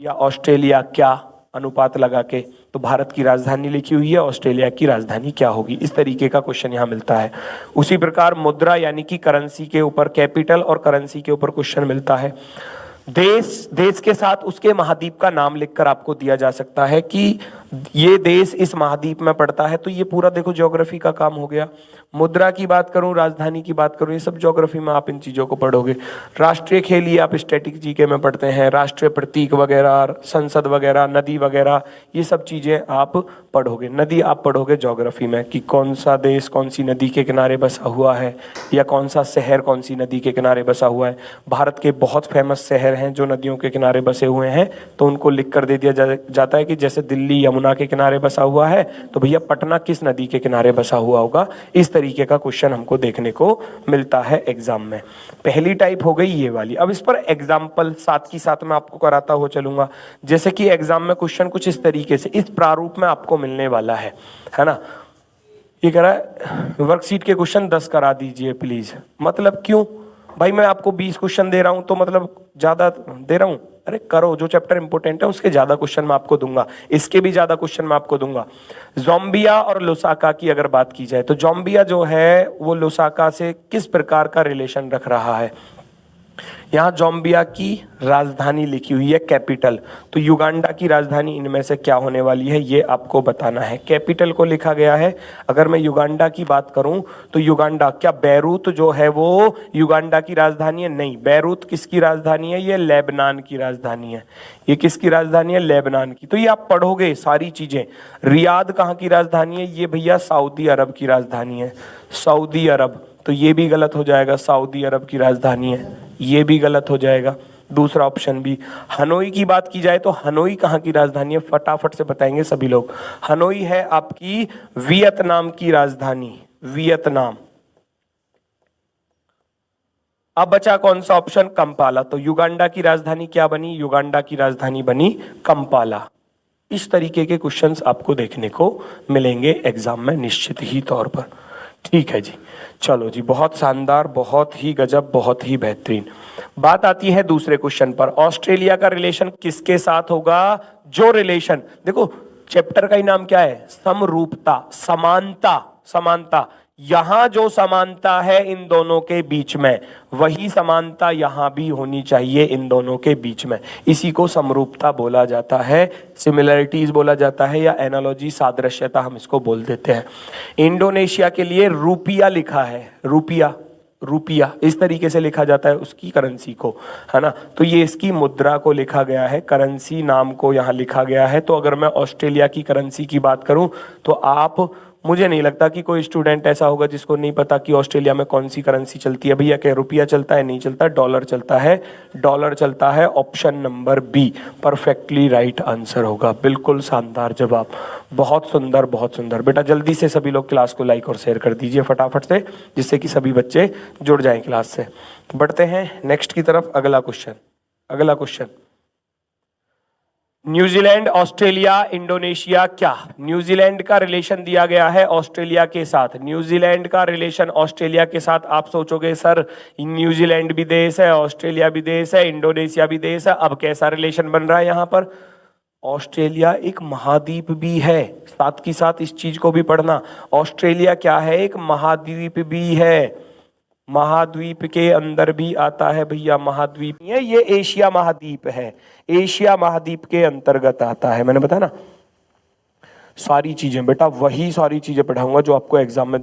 या ऑस्ट्रेलिया क्या अनुपात लगा के, तो भारत की राजधानी लिखी हुई है, ऑस्ट्रेलिया की राजधानी क्या होगी, इस तरीके का क्वेश्चन यहाँ मिलता है। उसी प्रकार मुद्रा यानी कि करेंसी के ऊपर, कैपिटल और करेंसी के ऊपर क्वेश्चन मिलता है। देश के साथ उसके महाद्वीप का नाम लिखकर आपको दिया जा सकता है कि ये देश इस महाद्वीप में पड़ता है, तो ये पूरा देखो ज्योग्राफी का काम हो गया। मुद्रा की बात करूं, राजधानी की बात करूं, ये सब ज्योग्राफी में आप इन चीजों को पढ़ोगे। राष्ट्रीय खेल ये आप स्टैटिक जीके में पढ़ते हैं, राष्ट्रीय प्रतीक वगैरह, संसद वगैरह, नदी वगैरह, ये सब चीजें आप पढ़ोगे। नदी आप पढ़ोगे ज्योग्राफी में कि कौन सा देश कौन सी नदी के किनारे बसा हुआ है, या कौन सा शहर कौन सी नदी के किनारे बसा हुआ है। भारत के बहुत फेमस शहर हैं जो नदियों के किनारे बसे हुए हैं, तो उनको लिख कर दे दिया जाता है कि जैसे दिल्ली यमुना के किनारे बसा हुआ है, तो भैया पटना किस नदी के किनारे बसा हुआ होगा। इस तरीके का क्वेश्चन हमको देखने को मिलता है एग्जाम में। पहली टाइप हो गई ये वाली। अब इस पर एग्जाम्पल साथ की साथ मैं आपको कराता हुआ चलूंगा। जैसे कि एग्जाम में क्वेश्चन कुछ इस तरीके से इस प्रारूप में आपको मिलने वाला है ना। ये कह रहा है वर्कशीट के क्वेश्चन 10 करा दीजिए प्लीज। मतलब क्यों भाई, मैं आपको 20 क्वेश्चन दे रहा हूं तो मतलब ज्यादा दे रहा हूं? अरे करो, जो चैप्टर इंपोर्टेंट है उसके ज्यादा क्वेश्चन मैं आपको दूंगा, इसके भी ज्यादा क्वेश्चन मैं आपको दूंगा। ज़ाम्बिया और लुसाका की अगर बात की जाए तो ज़ाम्बिया जो है वो लुसाका से किस प्रकार का रिलेशन रख रहा है। यहाँ ज़ाम्बिया की राजधानी लिखी हुई है कैपिटल, तो युगांडा की राजधानी इनमें से क्या होने वाली है ये आपको बताना है। कैपिटल को लिखा गया है। अगर मैं युगांडा की बात करूं तो युगांडा, क्या बैरूत जो है वो युगांडा की राजधानी है? नहीं। बैरूत किसकी राजधानी है? ये लेबनान की राजधानी है। ये किसकी राजधानी है? लेबनान की। तो ये आप पढ़ोगे सारी चीजें। रियाद कहाँ की राजधानी है? ये भैया सऊदी अरब की राजधानी है। सऊदी अरब, तो ये भी गलत हो जाएगा, सऊदी अरब की राजधानी है, ये भी गलत हो जाएगा। दूसरा ऑप्शन भी। हनोई की बात की जाए तो हनोई कहाँ की राजधानी है? फटाफट से बताएंगे सभी लोग। हनोई है आपकी वियतनाम की राजधानी, वियतनाम। अब बचा कौन सा ऑप्शन? कंपाला। तो युगांडा की राजधानी क्या बनी? युगांडा की राजधानी बनी कंपाला। इस तरीके के क्वेश्चंस आपको देखने को मिलेंगे एग्जाम में निश्चित ही तौर पर। ठीक है जी, चलो जी, बहुत शानदार, बहुत ही गजब, बहुत ही बेहतरीन। बात आती है दूसरे क्वेश्चन पर। ऑस्ट्रेलिया का रिलेशन किसके साथ होगा? जो रिलेशन, देखो चैप्टर का ही नाम क्या है? समरूपता, समानता, समानता। यहां जो समानता है इन दोनों के बीच में, वही समानता यहां भी होनी चाहिए इन दोनों के बीच में। इसी को समरूपता बोला जाता है, सिमिलरिटीज बोला जाता है, या एनालॉजी, सादृश्यता हम इसको बोल देते हैं। इंडोनेशिया के लिए रुपिया लिखा है, रुपिया, रुपिया इस तरीके से लिखा जाता है उसकी करेंसी को, है ना। तो ये इसकी मुद्रा को लिखा गया है, करेंसी नाम को यहाँ लिखा गया है। तो अगर मैं ऑस्ट्रेलिया की करेंसी की बात करूं तो आप, मुझे नहीं लगता कि कोई स्टूडेंट ऐसा होगा जिसको नहीं पता कि ऑस्ट्रेलिया में कौन सी करेंसी चलती है। भैया क्या रुपया चलता है? नहीं चलता, डॉलर चलता है, डॉलर चलता है। Option number be perfectly right answer होगा। बिल्कुल शानदार जवाब, बहुत सुंदर, बहुत सुंदर। बेटा जल्दी से सभी लोग क्लास को लाइक और शेयर कर दीजिए फटाफट से, जिससे कि सभी बच्चे जुड़ जाएं क्लास से। बढ़ते हैं नेक्स्ट की तरफ। अगला क्वेश्चन, अगला क्वेश्चन। न्यूजीलैंड, ऑस्ट्रेलिया, इंडोनेशिया क्या? न्यूजीलैंड का रिलेशन दिया गया है ऑस्ट्रेलिया के साथ। न्यूजीलैंड का रिलेशन ऑस्ट्रेलिया के साथ। आप सोचोगे सर न्यूजीलैंड भी देश है, ऑस्ट्रेलिया भी देश है, इंडोनेशिया भी देश है, अब कैसा रिलेशन बन रहा है यहाँ पर? ऑस्ट्रेलिया एक महाद्वीप भी है, साथ की साथ इस चीज को भी पढ़ना। ऑस्ट्रेलिया क्या है? एक महाद्वीप भी है। महाद्वीप के अंदर भी आता है भैया, महाद्वीप ये एशिया महाद्वीप है, एशिया महाद्वीप के अंतर्गत आता है। मैंने बताया ना सारी चीजें बेटा, वही सारी चीजें पढ़ाऊंगा जो आपको एग्जाम में